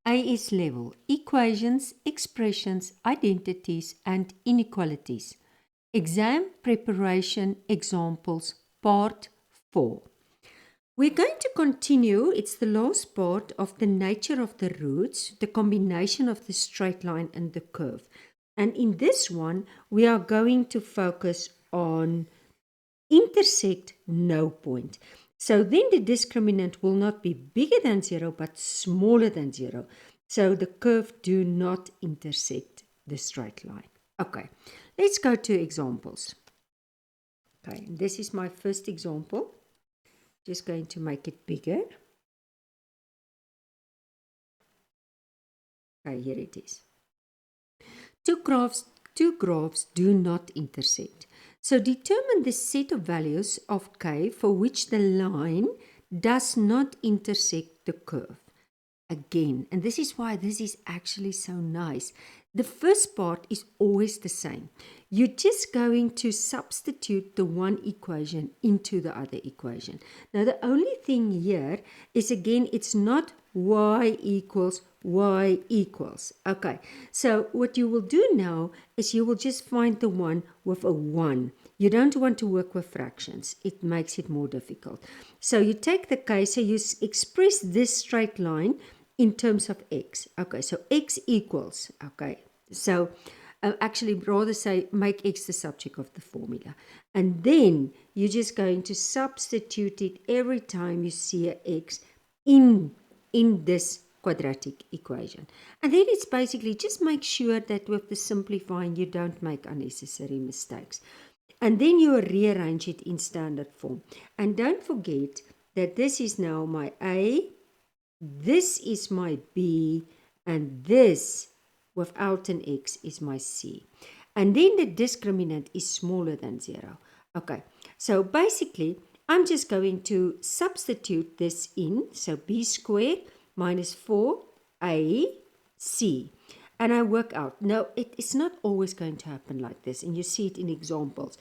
AS-Level Equations, Expressions, Identities, and Inequalities. Exam Preparation Examples, Part 4. We're going to continue. It's the last part of the nature of the roots, the combination of the straight line and the curve. And in this one, we are going to focus on intersect no point. So then the discriminant will not be bigger than 0, but smaller than 0. So the curve do not intersect the straight line. Okay, let's go to examples. Okay, this is my first example. Just going to make it bigger. Okay, here it is. Two graphs do not intersect. So determine the set of values of k for which the line does not intersect the curve. Again, and this is why this is actually so nice. The first part is always the same. You're just going to substitute the one equation into the other equation. Now, the only thing here is, again, it's not y equals y equals. Okay, so what you will do now is you will just find the one with a 1. You don't want to work with fractions. It makes it more difficult. So you take the k, so you express this straight line in terms of x. Okay, so x equals, okay, so actually rather say make x the subject of the formula. And then you're just going to substitute it every time you see a x in this quadratic equation. And then it's basically just make sure that with the simplifying you don't make unnecessary mistakes. And then you rearrange it in standard form. And don't forget that this is now my A, this is my B, and this without an X is my C. And then the discriminant is smaller than 0. Okay, so basically I'm just going to substitute this in. So B squared minus 4AC. And I work out. Now, it's not always going to happen like this, and you see it in examples.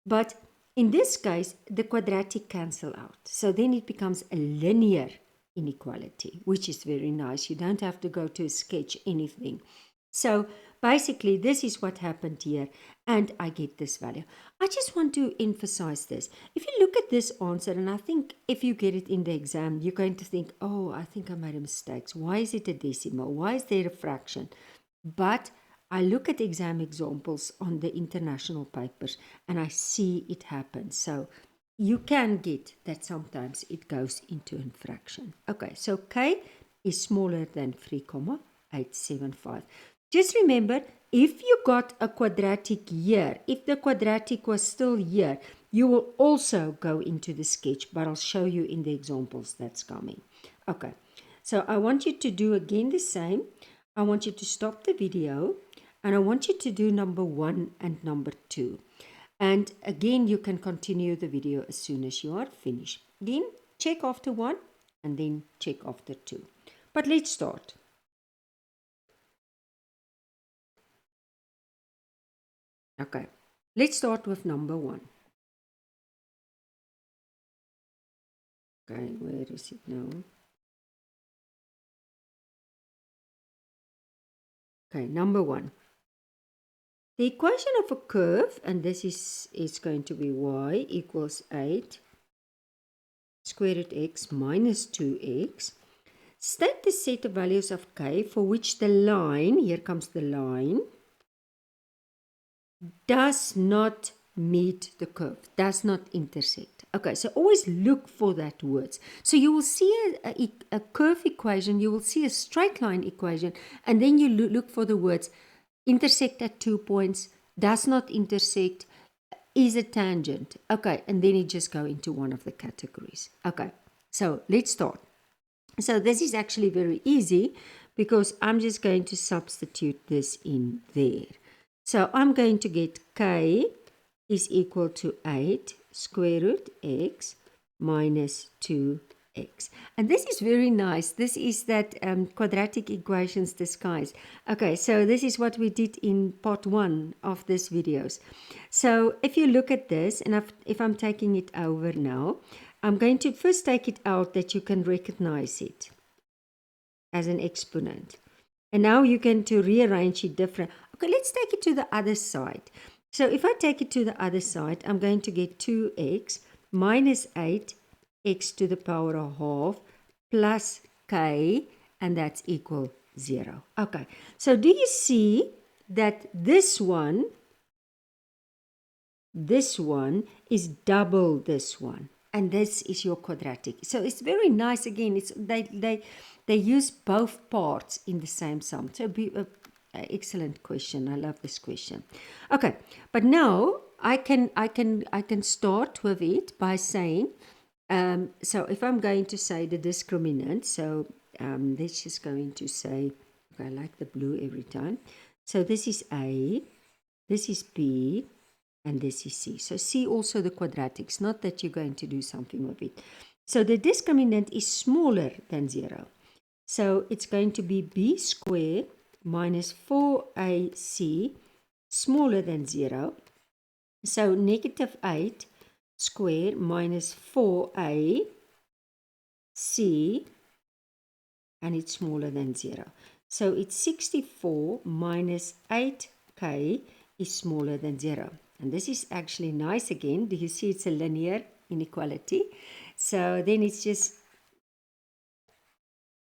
But in this case, the quadratic cancel out. So then it becomes a linear inequality, which is very nice. You don't have to go to sketch anything. So basically, this is what happened here, and I get this value. I just want to emphasize this. If you look at this answer, and I think if you get it in the exam, you're going to think, oh, I think I made a mistake. Why is it a decimal? Why is there a fraction? But I look at exam examples on the international papers, and I see it happen. So you can get that sometimes it goes into a fraction. Okay, so k is smaller than 3,875. Just remember, if you got a quadratic here, if the quadratic was still here, you will also go into the sketch, but I'll show you in the examples that's coming. Okay, so I want you to do again the same. I want you to stop the video, and I want you to do number 1 and number 2. And again, you can continue the video as soon as you are finished. Then check after 1 and then check after 2. But let's start. Okay, let's start with number 1. Okay, where is it now? Okay, number 1. The equation of a curve, and this is going to be y equals 8 square root x minus 2x. State the set of values of k for which the line, here comes the line, does not meet the curve, does not intersect. Okay, so always look for that words. So you will see a curve equation, you will see a straight line equation, and then you look for the words intersect at 2 points, does not intersect, is a tangent. Okay, and then you just go into one of the categories. Okay, so let's start. So this is actually very easy because I'm just going to substitute this in there. So I'm going to get k is equal to 8 square root x minus 2x. And this is very nice. This is that quadratic equations disguise. Okay, so this is what we did in part 1 of this videos. So if you look at this, and if I'm taking it over now, I'm going to first take it out that you can recognize it. as an exponent. And now you can to rearrange it different. Okay, let's take it to the other side. So if I take it to the other side, I'm going to get 2x minus 8x to the power of half plus k, and that's equal 0. Okay, so do you see that this one is double this one, and this is your quadratic. So it's very nice. Again, it's they use both parts in the same sum. So excellent question. I love this question. Okay, but now I can start with it by saying, so if I'm going to say the discriminant, so let's just going to say, okay, I like the blue every time. So this is A, this is B, and this is C. So C also the quadratics, not that you're going to do something with it. So the discriminant is smaller than 0. So it's going to be B squared minus 4AC smaller than 0. So negative 8 squared minus 4AC, and it's smaller than 0. So it's 64 minus 8k is smaller than 0. And this is actually nice again. Do you see it's a linear inequality? So then it's just,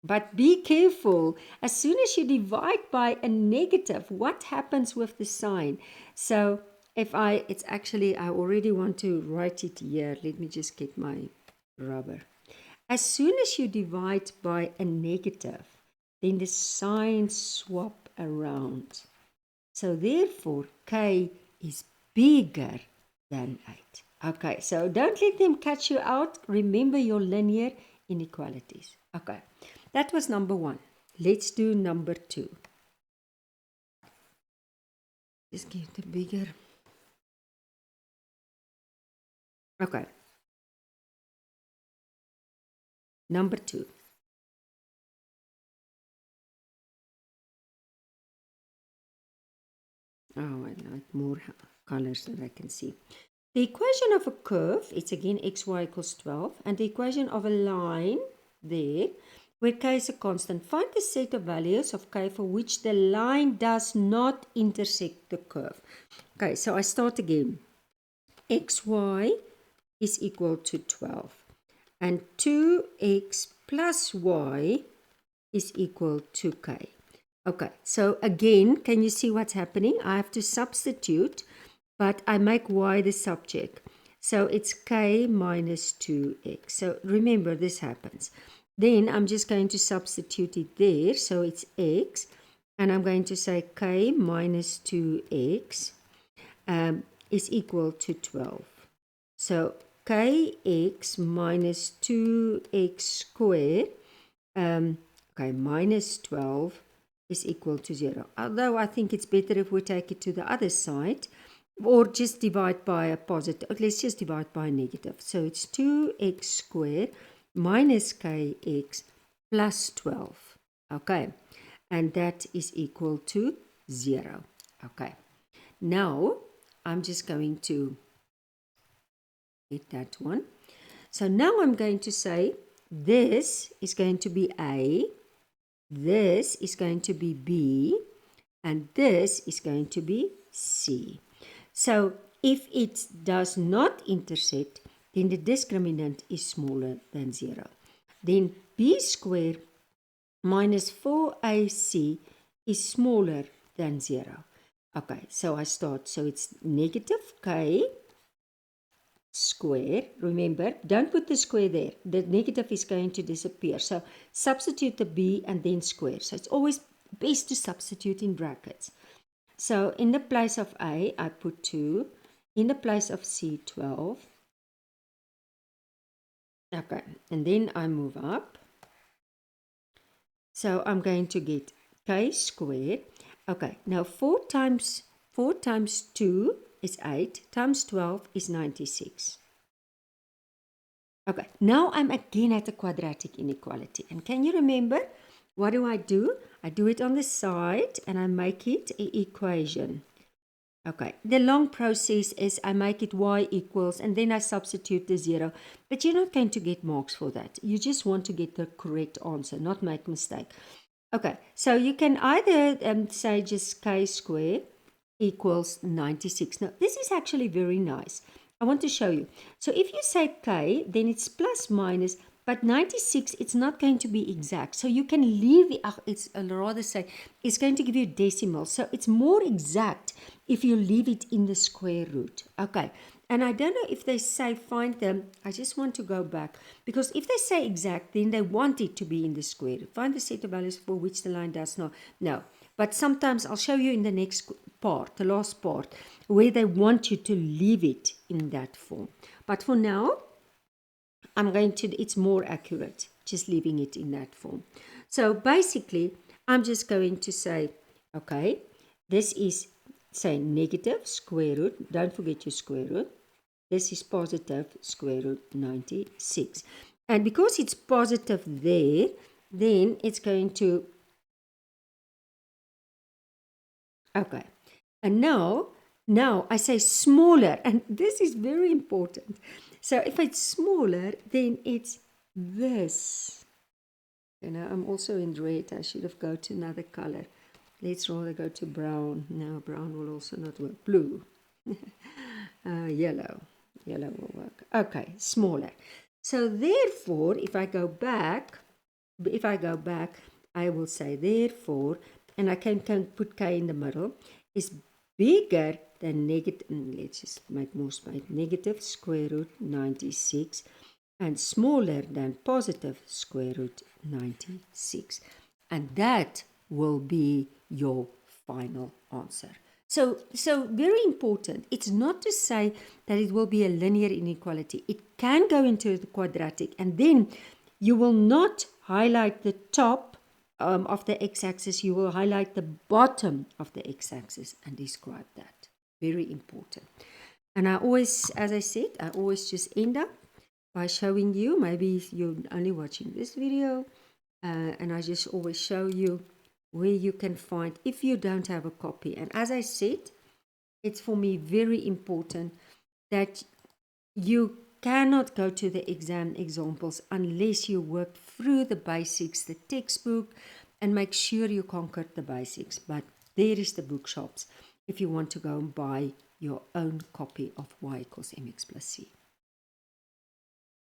but be careful. As soon as you divide by a negative, what happens with the sign? So if it's actually, I already want to write it here. Let me just get my rubber. As soon as you divide by a negative, then the signs swap around. So therefore, k is bigger than 8. Okay, so don't let them catch you out. Remember your linear inequalities. Okay, that was number 1. Let's do number 2. Just get it bigger. Okay. Number 2. Oh, I like more colors that I can see. The equation of a curve, it's again xy equals 12, and the equation of a line there, where k is a constant. Find the set of values of k for which the line does not intersect the curve. Okay, so I start again. xy is equal to 12, and 2x plus y is equal to k. Okay, so again, can you see what's happening? I have to substitute, but I make y the subject. So it's k minus 2x. So remember, this happens. Then I'm just going to substitute it there. So it's x, and I'm going to say k minus 2x is equal to 12. So kx minus 2x squared, okay, minus 12 is equal to 0. Although I think it's better if we take it to the other side, or just divide by a positive. Let's just divide by a negative. So it's 2x squared minus kx plus 12. Okay, and that is equal to 0. Okay, now I'm just going to get that one. So now I'm going to say this is going to be A, this is going to be B, and this is going to be C. So if it does not intersect, then the discriminant is smaller than 0. Then B squared minus 4AC is smaller than 0. Okay, so I start. So it's negative k square. Remember, don't put the square there. The negative is going to disappear. So substitute the b and then square. So it's always best to substitute in brackets. So in the place of a, I put 2. In the place of c, 12. Okay, and then I move up. So I'm going to get k squared. Okay, now 4 times 2 is 8, times 12 is 96. Okay, now I'm again at a quadratic inequality. And can you remember, what do? I do it on the side and I make it an equation. Okay, the long process is I make it y equals and then I substitute the 0. But you're not going to get marks for that. You just want to get the correct answer, not make mistake. Okay, so you can either say just k squared equals 96. Now, this is actually very nice. I want to show you. So if you say k, then it's plus minus, but 96, it's not going to be exact. So you can leave it, it's rather say, it's going to give you decimal. So it's more exact if you leave it in the square root. Okay, and I don't know if they say find them. I just want to go back, because if they say exact, then they want it to be in the square root. Find the set of values for which the line does not. No, but sometimes I'll show you in the next part, the last part, where they want you to leave it in that form. But for now, I'm going to, it's more accurate, just leaving it in that form. So basically, I'm just going to say, okay, this is, say, negative square root. Don't forget your square root. This is positive square root 96. And because it's positive there, then it's going to, okay. And now I say smaller, and this is very important. So if it's smaller, then it's this. You know, I'm also in red. I should have go to another color. Let's rather go to brown. No, brown will also not work. Blue. Yellow. Yellow will work. Okay, smaller. So therefore, if I go back, I will say therefore, and I can put k in the middle, is bigger than negative, let's just make more space, negative square root 96, and smaller than positive square root 96. And that will be your final answer. So very important. It's not to say that it will be a linear inequality. It can go into the quadratic, and then you will not highlight the top of the x-axis. You will highlight the bottom of the x-axis and describe that. Very important. And I always, as I said, I always just end up by showing you, maybe you're only watching this video, and I just always show you where you can find if you don't have a copy. And as I said, it's for me very important that you cannot go to the exam examples unless you work through the basics, the textbook, and make sure you conquered the basics. But there is the bookshops if you want to go and buy your own copy of y equals mx plus c.